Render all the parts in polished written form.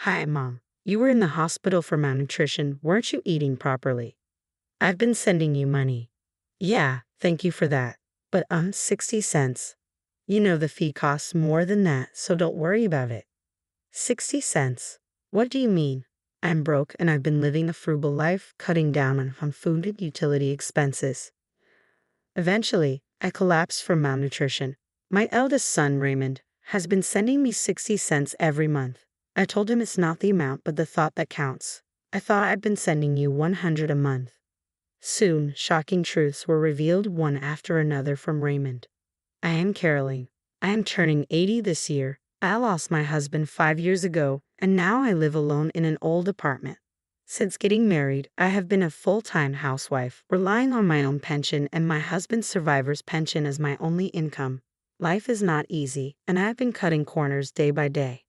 Hi, Mom. You were in the hospital for malnutrition. Weren't you eating properly? I've been sending you money. Yeah, thank you for that. But 60 cents. You know the fee costs more than that, so don't worry about it. 60 cents? What do you mean? I'm broke and I've been living a frugal life, cutting down on food and utility expenses. Eventually, I collapsed from malnutrition. My eldest son, Raymond, has been sending me 60 cents every month. I told him it's not the amount but the thought that counts. I thought I'd been sending you 100 a month. Soon, shocking truths were revealed one after another from Raymond. I am caroling. I am turning 80 this year. I lost my husband 5 years ago, and now I live alone in an old apartment. Since getting married, I have been a full-time housewife, relying on my own pension and my husband's survivor's pension as my only income. Life is not easy, and I have been cutting corners day by day.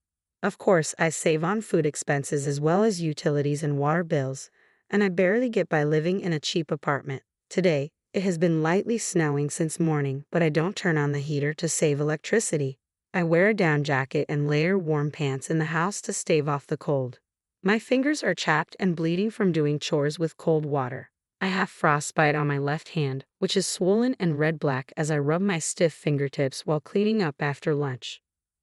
Of course, I save on food expenses as well as utilities and water bills, and I barely get by living in a cheap apartment. Today, it has been lightly snowing since morning, but I don't turn on the heater to save electricity. I wear a down jacket and layer warm pants in the house to stave off the cold. My fingers are chapped and bleeding from doing chores with cold water. I have frostbite on my left hand, which is swollen and red-black as I rub my stiff fingertips while cleaning up after lunch.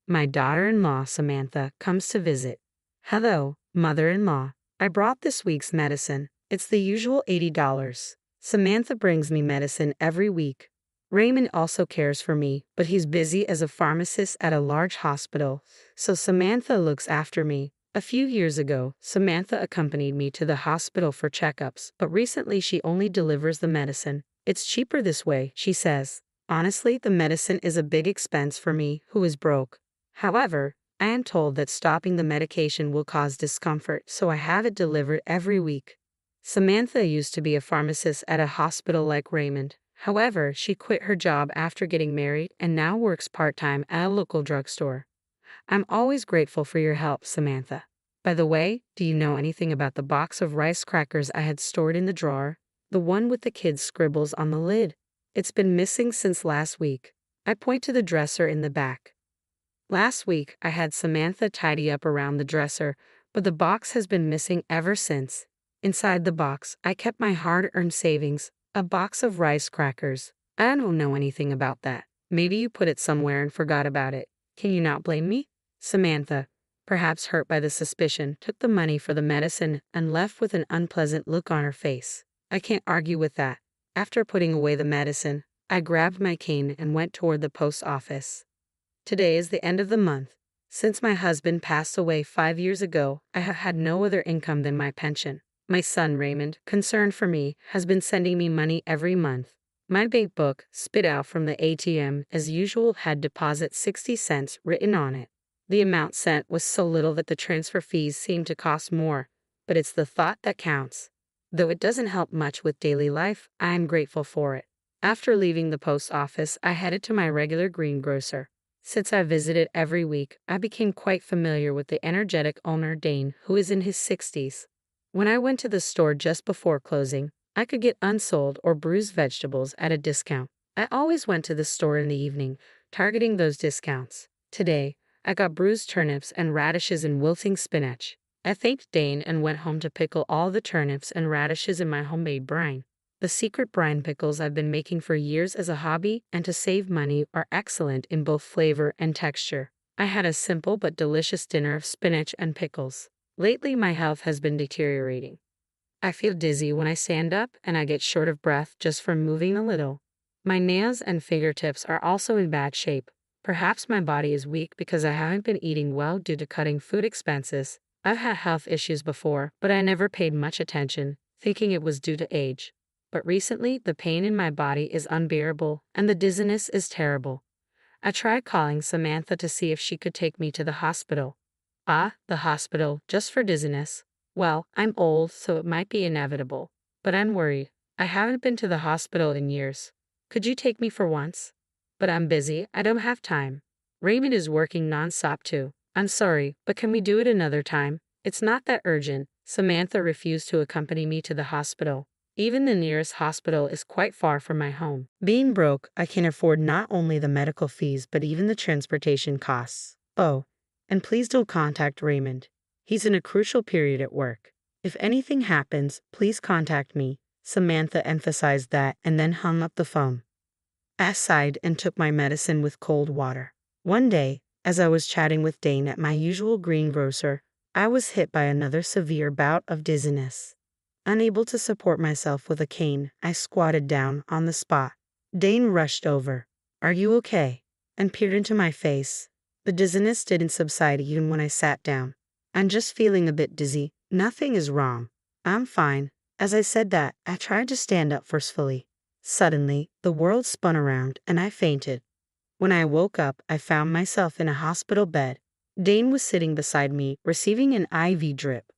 My daughter-in-law, Samantha, comes to visit. Hello, mother-in-law. I brought this week's medicine. It's the usual $80. Samantha brings me medicine every week. Raymond also cares for me, but he's busy as a pharmacist at a large hospital, so Samantha looks after me. A few years ago, Samantha accompanied me to the hospital for checkups, but recently she only delivers the medicine. It's cheaper this way, she says. Honestly, the medicine is a big expense for me, who is broke. However, I am told that stopping the medication will cause discomfort, so I have it delivered every week. Samantha used to be a pharmacist at a hospital like Raymond. However, she quit her job after getting married and now works part-time at a local drugstore. I'm always grateful for your help, Samantha. By the way, do you know anything about the box of rice crackers I had stored in the drawer? The one with the kids' scribbles on the lid. It's been missing since last week. I point to the dresser in the back. Last week, I had Samantha tidy up around the dresser, but the box has been missing ever since. Inside the box, I kept my hard-earned savings, a box of rice crackers. I don't know anything about that. Maybe you put it somewhere and forgot about it. Can you not blame me? Samantha, perhaps hurt by the suspicion, took the money for the medicine and left with an unpleasant look on her face. I can't argue with that. After putting away the medicine, I grabbed my cane and went toward the post office. Today is the end of the month. Since my husband passed away 5 years ago, I have had no other income than my pension. My son Raymond, concerned for me, has been sending me money every month. My bank book, spit out from the ATM as usual, had deposit 60 cents written on it. The amount sent was so little that the transfer fees seemed to cost more, but it's the thought that counts. Though it doesn't help much with daily life, I am grateful for it. After leaving the post office, I headed to my regular greengrocer. Since I visited every week, I became quite familiar with the energetic owner Dane, who is in his 60s. When I went to the store just before closing, I could get unsold or bruised vegetables at a discount. I always went to the store in the evening, targeting those discounts. Today, I got bruised turnips and radishes and wilting spinach. I thanked Dane and went home to pickle all the turnips and radishes in my homemade brine. The secret brine pickles I've been making for years as a hobby and to save money are excellent in both flavor and texture. I had a simple but delicious dinner of spinach and pickles. Lately, my health has been deteriorating. I feel dizzy when I stand up and I get short of breath just from moving a little. My nails and fingertips are also in bad shape. Perhaps my body is weak because I haven't been eating well due to cutting food expenses. I've had health issues before, but I never paid much attention, thinking it was due to age. But recently, the pain in my body is unbearable, and the dizziness is terrible. I tried calling Samantha to see if she could take me to the hospital. Ah, the hospital, just for dizziness. Well, I'm old, so it might be inevitable. But I'm worried. I haven't been to the hospital in years. Could you take me for once? But I'm busy, I don't have time. Raymond is working non-stop too. I'm sorry, but can we do it another time? It's not that urgent. Samantha refused to accompany me to the hospital. Even the nearest hospital is quite far from my home. Being broke, I can afford not only the medical fees but even the transportation costs. Oh, and please don't contact Raymond. He's in a crucial period at work. If anything happens, please contact me. Samantha emphasized that and then hung up the phone. I sighed and took my medicine with cold water. One day, as I was chatting with Dane at my usual greengrocer, I was hit by another severe bout of dizziness. Unable to support myself with a cane, I squatted down on the spot. Dane rushed over. "Are you okay?" and peered into my face. The dizziness didn't subside even when I sat down. "I'm just feeling a bit dizzy. Nothing is wrong. I'm fine." As I said that, I tried to stand up forcefully. Suddenly, the world spun around and I fainted. When I woke up, I found myself in a hospital bed. Dane was sitting beside me, receiving an IV drip.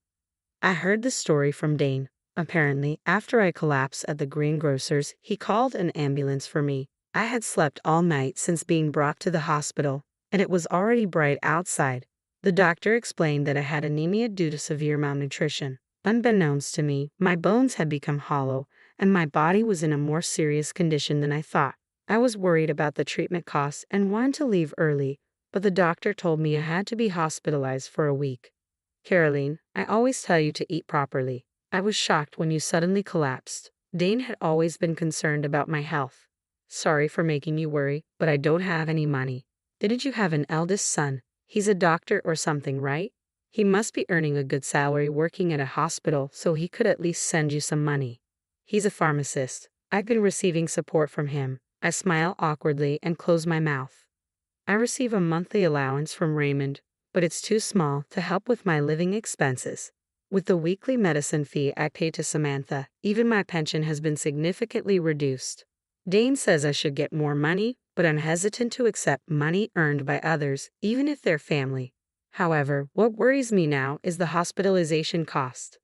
I heard the story from Dane. Apparently, after I collapsed at the greengrocer's, he called an ambulance for me. I had slept all night since being brought to the hospital, and it was already bright outside. The doctor explained that I had anemia due to severe malnutrition. Unbeknownst to me, my bones had become hollow, and my body was in a more serious condition than I thought. I was worried about the treatment costs and wanted to leave early, but the doctor told me I had to be hospitalized for a week. "Caroline, I always tell you to eat properly. I was shocked when you suddenly collapsed. Dane had always been concerned about my health. Sorry for making you worry, but I don't have any money." "Didn't you have an eldest son? He's a doctor or something, right? He must be earning a good salary working at a hospital, so he could at least send you some money." "He's a pharmacist. I've been receiving support from him." I smile awkwardly and close my mouth. "I receive a monthly allowance from Raymond, but it's too small to help with my living expenses. With the weekly medicine fee I pay to Samantha, even my pension has been significantly reduced. Dane says I should get more money, but I'm hesitant to accept money earned by others, even if they're family. However, what worries me now is the hospitalization cost.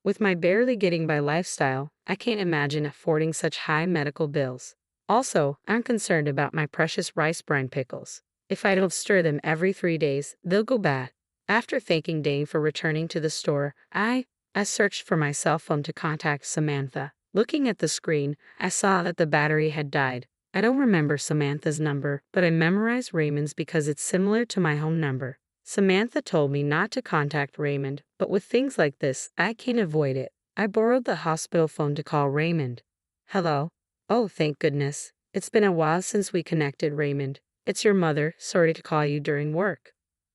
With my barely getting by lifestyle, I can't imagine affording such high medical bills. Also, I'm concerned about my precious rice brine pickles. If I don't stir them every 3 days, they'll go bad." After thanking Dane for returning to the store, I searched for my cell phone to contact Samantha. Looking at the screen, I saw that the battery had died. I don't remember Samantha's number, but I memorized Raymond's because it's similar to my home number. Samantha told me not to contact Raymond, but with things like this, I can't avoid it. I borrowed the hospital phone to call Raymond. "Hello?" "Oh, thank goodness. It's been a while since we connected, Raymond. It's your mother. Sorry to call you during work."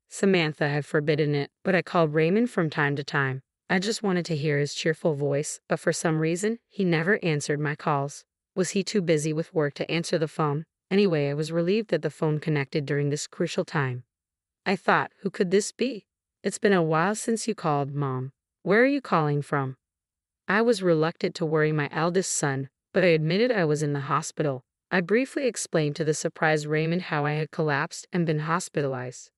Samantha had forbidden it, but I called Raymond from time to time. I just wanted to hear his cheerful voice, but for some reason, he never answered my calls. Was he too busy with work to answer the phone? Anyway, I was relieved that the phone connected during this crucial time. I thought, who could this be? "It's been a while since you called, Mom. Where are you calling from?" I was reluctant to worry my eldest son, but I admitted I was in the hospital. I briefly explained to the surprised Raymond how I had collapsed and been hospitalized.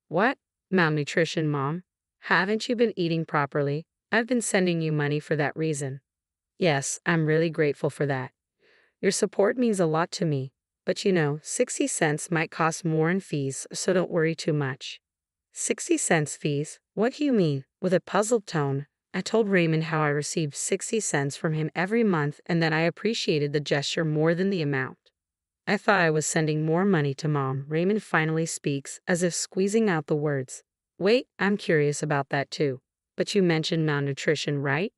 "What? Malnutrition, Mom? Haven't you been eating properly? I've been sending you money for that reason." "Yes, I'm really grateful for that. Your support means a lot to me. But 60 cents might cost more in fees, so don't worry too much." "60 cents fees? What do you mean?" With a puzzled tone, I told Raymond how I received 60 cents from him every month and that I appreciated the gesture more than the amount. "I thought I was sending more money to Mom." Raymond finally speaks, as if squeezing out the words. "Wait, I'm curious about that too. But you mentioned malnutrition, right?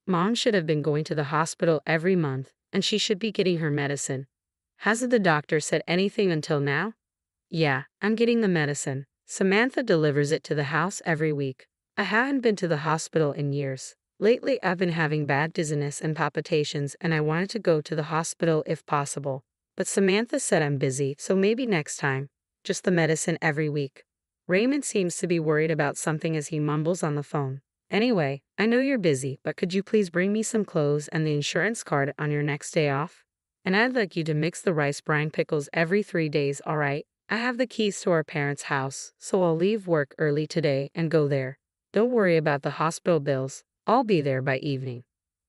Mom should have been going to the hospital every month, and she should be getting her medicine. Hasn't the doctor said anything until now?" "Yeah, I'm getting the medicine. Samantha delivers it to the house every week. I haven't been to the hospital in years. Lately, I've been having bad dizziness and palpitations, and I wanted to go to the hospital if possible. But Samantha said I'm busy, so maybe next time. Just the medicine every week." Raymond seems to be worried about something as he mumbles on the phone. "Anyway, I know you're busy, but could you please bring me some clothes and the insurance card on your next day off? And I'd like you to mix the rice brine pickles every 3 days, all right? I have the keys to our parents' house, so I'll leave work early today and go there. Don't worry about the hospital bills. I'll be there by evening."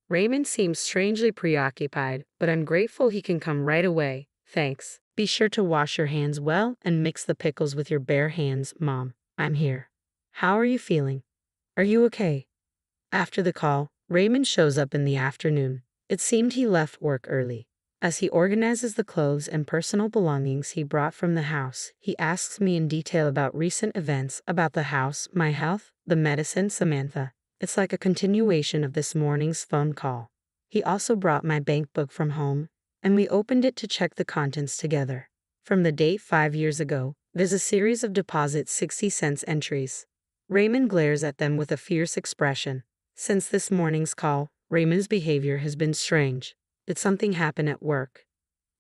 Raymond seems strangely preoccupied, but I'm grateful he can come right away. "Thanks. Be sure to wash your hands well and mix the pickles with your bare hands, Mom. I'm here. How are you feeling? Are you okay?" After the call, Raymond shows up in the afternoon. It seemed he left work early. As he organizes the clothes and personal belongings he brought from the house, he asks me in detail about recent events, about the house, my health, the medicine, Samantha. It's like a continuation of this morning's phone call. He also brought my bank book from home, and we opened it to check the contents together. From the date 5 years ago, there's a series of deposit 60-cent entries. Raymond glares at them with a fierce expression. Since this morning's call, Raymond's behavior has been strange. Did something happen at work?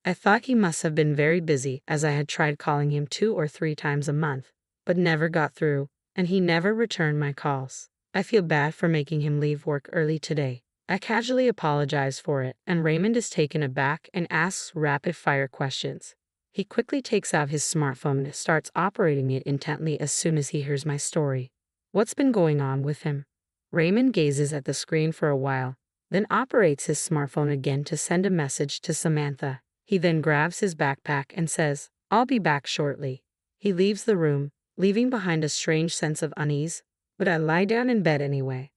I thought he must have been very busy, as I had tried calling him 2 or 3 times a month, but never got through, and he never returned my calls. I feel bad for making him leave work early today. I casually apologize for it, and Raymond is taken aback and asks rapid-fire questions. He quickly takes out his smartphone and starts operating it intently as soon as he hears my story. What's been going on with him? Raymond gazes at the screen for a while, then operates his smartphone again to send a message to Samantha. He then grabs his backpack and says, "I'll be back shortly." He leaves the room, leaving behind a strange sense of unease, but I lie down in bed anyway.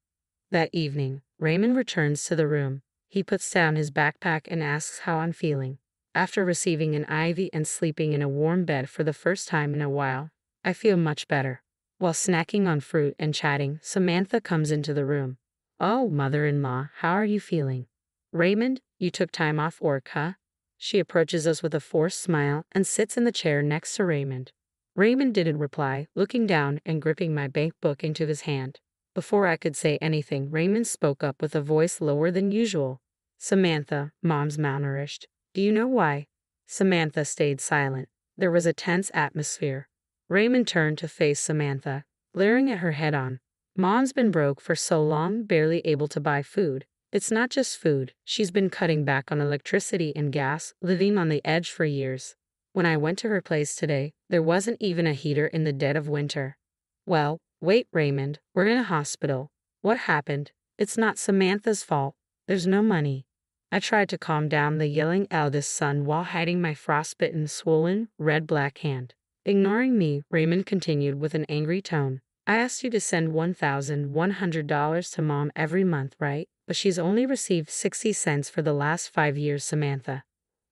That evening, Raymond returns to the room. He puts down his backpack and asks how I'm feeling. After receiving an IV and sleeping in a warm bed for the first time in a while, I feel much better. While snacking on fruit and chatting, Samantha comes into the room. "Oh, mother-in-law, how are you feeling?" "Raymond, you took time off work, huh?" She approaches us with a forced smile and sits in the chair next to Raymond. Raymond didn't reply, looking down and gripping my bank book into his hand. Before I could say anything, Raymond spoke up with a voice lower than usual. "Samantha, Mom's malnourished. Do you know why?" Samantha stayed silent. There was a tense atmosphere. Raymond turned to face Samantha, glaring at her head-on. "Mom's been broke for so long, barely able to buy food. It's not just food, she's been cutting back on electricity and gas, living on the edge for years. When I went to her place today, there wasn't even a heater in the dead of winter." "Well, wait, Raymond, we're in a hospital. What happened? It's not Samantha's fault. There's no money." I tried to calm down the yelling eldest son while hiding my frostbitten, swollen, red-black hand. Ignoring me, Raymond continued with an angry tone. "I asked you to send $1,100 to Mom every month, right? But she's only received 60 cents for the last 5 years, Samantha.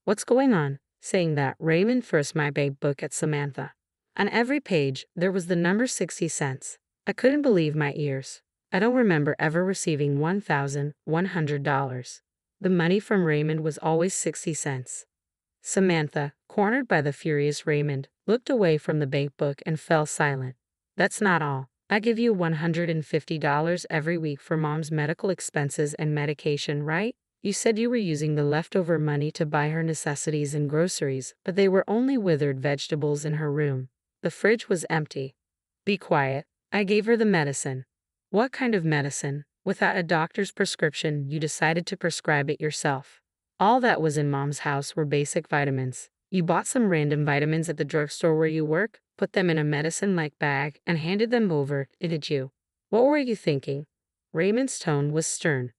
What's going on?" Saying that, Raymond first my bank book at Samantha. On every page, there was the number 60 cents. I couldn't believe my ears. I don't remember ever receiving $1,100. The money from Raymond was always 60 cents. Samantha, cornered by the furious Raymond, looked away from the bank book and fell silent. "That's not all. I give you $150 every week for Mom's medical expenses and medication, right? You said you were using the leftover money to buy her necessities and groceries, but they were only withered vegetables in her room. The fridge was empty." "Be quiet. I gave her the medicine." "What kind of medicine? Without a doctor's prescription, you decided to prescribe it yourself." "All that was in Mom's house were basic vitamins. You bought some random vitamins at the drugstore where you work, put them in a medicine-like bag, and handed them over, didn't you? What were you thinking?" Raymond's tone was stern.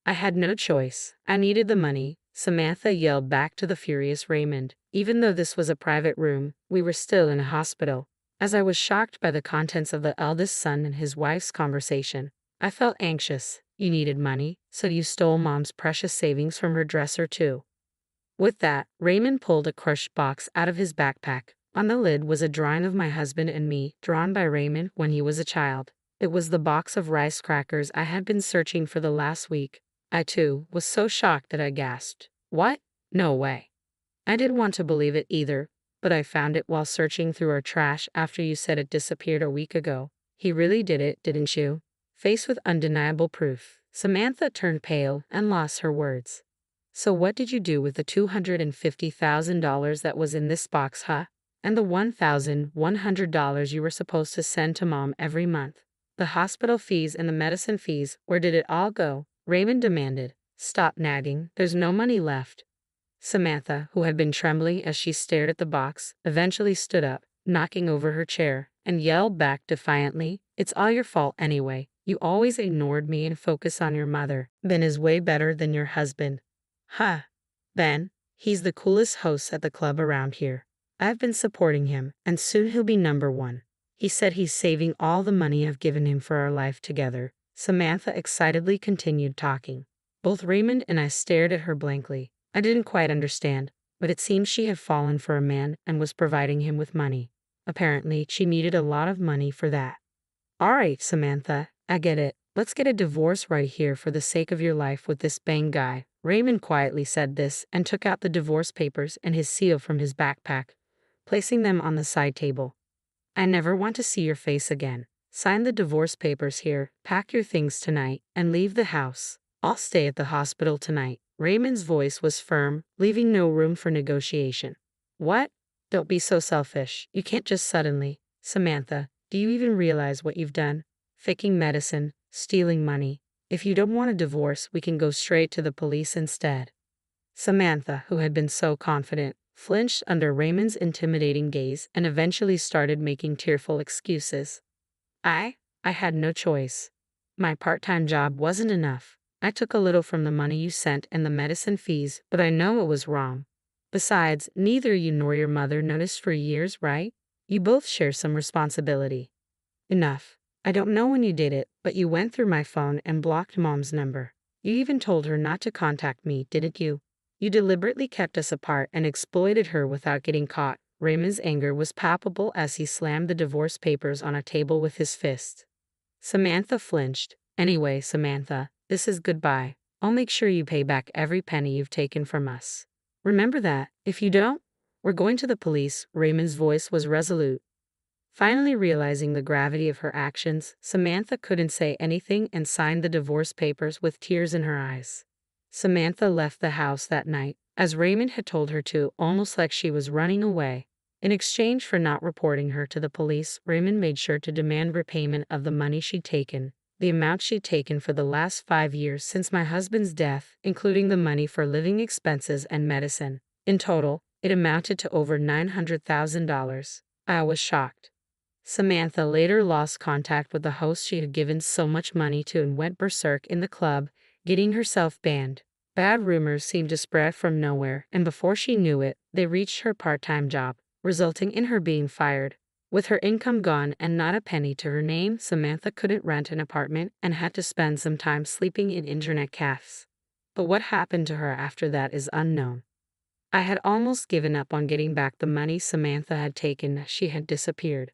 "I had no choice. I needed the money," Samantha yelled back to the furious Raymond. Even though this was a private room, we were still in a hospital. As I was shocked by the contents of the eldest son and his wife's conversation, I felt anxious. "You needed money, so you stole Mom's precious savings from her dresser too." With that, Raymond pulled a crushed box out of his backpack. On the lid was a drawing of my husband and me, drawn by Raymond when he was a child. It was the box of rice crackers I had been searching for the last week. I, too, was so shocked that I gasped. "What? No way." I didn't want to believe it either, but I found it while searching through our trash after you said it disappeared a week ago. "He really did it, didn't you?" Faced with undeniable proof, Samantha turned pale and lost her words. "So what did you do with the $250,000 that was in this box, huh? And the $1,100 you were supposed to send to Mom every month? The hospital fees and the medicine fees, where did it all go?" Raymond demanded. "Stop nagging, there's no money left." Samantha, who had been trembling as she stared at the box, eventually stood up, knocking over her chair, and yelled back defiantly, "It's all your fault anyway. You always ignored me and focused on your mother. Ben is way better than your husband." "Huh. Ben? He's the coolest host at the club around here. I've been supporting him, and soon he'll be #1. He said he's saving all the money I've given him for our life together." Samantha excitedly continued talking. Both Raymond and I stared at her blankly. I didn't quite understand, but it seemed she had fallen for a man and was providing him with money. Apparently, she needed a lot of money for that. All right, Samantha, I get it. Let's get a divorce right here for the sake of your life with this bang guy. Raymond quietly said this and took out the divorce papers and his seal from his backpack, placing them on the side table. I never want to see your face again. Sign the divorce papers here, pack your things tonight, and leave the house. I'll stay at the hospital tonight. Raymond's voice was firm, leaving no room for negotiation. What? Don't be so selfish. You can't just suddenly. Samantha, do you even realize what you've done? Faking medicine, stealing money. If you don't want a divorce, we can go straight to the police instead. Samantha, who had been so confident, flinched under Raymond's intimidating gaze and eventually started making tearful excuses. I had no choice. My part-time job wasn't enough. I took a little from the money you sent and the medicine fees, but I know it was wrong. Besides, neither you nor your mother noticed for years, right? You both share some responsibility. Enough. I don't know when you did it, but you went through my phone and blocked Mom's number. You even told her not to contact me, didn't you? You deliberately kept us apart and exploited her without getting caught. Raymond's anger was palpable as he slammed the divorce papers on a table with his fist. Samantha flinched. Anyway, Samantha, this is goodbye. I'll make sure you pay back every penny you've taken from us. Remember that. If you don't, we're going to the police. Raymond's voice was resolute. Finally realizing the gravity of her actions, Samantha couldn't say anything and signed the divorce papers with tears in her eyes. Samantha left the house that night, as Raymond had told her to, almost like she was running away. In exchange for not reporting her to the police, Raymond made sure to demand repayment of the money she'd taken, the amount she'd taken for the last 5 years since my husband's death, including the money for living expenses and medicine. In total, it amounted to over $900,000. I was shocked. Samantha later lost contact with the host she had given so much money to and went berserk in the club, getting herself banned. Bad rumors seemed to spread from nowhere, and before she knew it, they reached her part-time job, resulting in her being fired. With her income gone and not a penny to her name, Samantha couldn't rent an apartment and had to spend some time sleeping in internet cafes. But what happened to her after that is unknown. I had almost given up on getting back the money Samantha had taken as she had disappeared.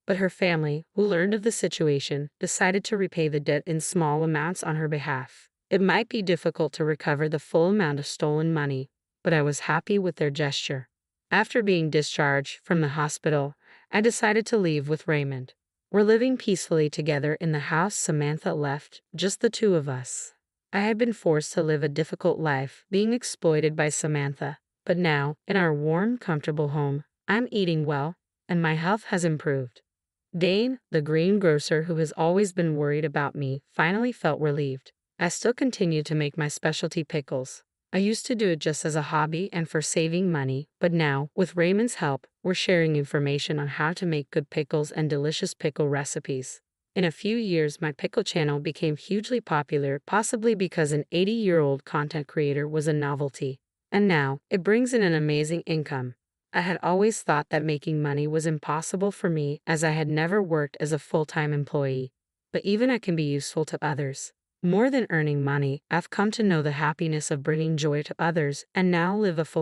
But her family, who learned of the situation, decided to repay the debt in small amounts on her behalf. It might be difficult to recover the full amount of stolen money, but I was happy with their gesture. After being discharged from the hospital, I decided to leave with Raymond. We're living peacefully together in the house Samantha left, just the two of us. I had been forced to live a difficult life, being exploited by Samantha, but now, in our warm, comfortable home, I'm eating well, and my health has improved. Dane, the greengrocer who has always been worried about me, finally felt relieved. I still continue to make my specialty pickles. I used to do it just as a hobby and for saving money, but now, with Raymond's help, we're sharing information on how to make good pickles and delicious pickle recipes. In a few years, my pickle channel became hugely popular, possibly because an 80-year-old content creator was a novelty. And now, it brings in an amazing income. I had always thought that making money was impossible for me as I had never worked as a full-time employee. But even I can be useful to others. More than earning money, I've come to know the happiness of bringing joy to others and now live a full